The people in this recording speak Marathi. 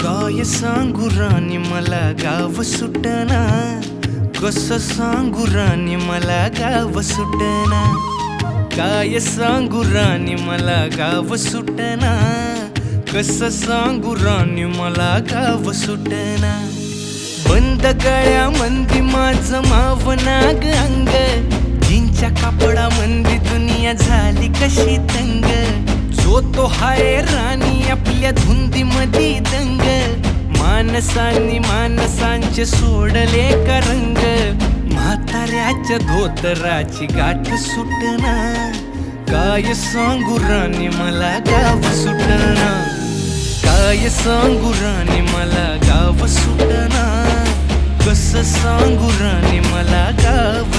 काय सांगू राणी मला गाव सुटना, कसं सांगू राणी मला गाव सुटना. काय सांगू राणी मला गाव सुटना, कसं सांगू राणी मला गाव सुटना. बंद गळ्यामंदी माझं मावनाग अंग, जीनच्या कापडामंदी दुनिया झाली कशी तंग. जो तो हाय राणी आपल्या धुंदीमधी दंग, माणसांनी माणसांचे सोडले का रंग. म्हाताऱ्याच्या धोतराची गाठ सुटना, काय सांगू राणी मला गाव सुटना. काय सांगू राणी मला गाव सुटना, कसं सांगू राणी मला गाव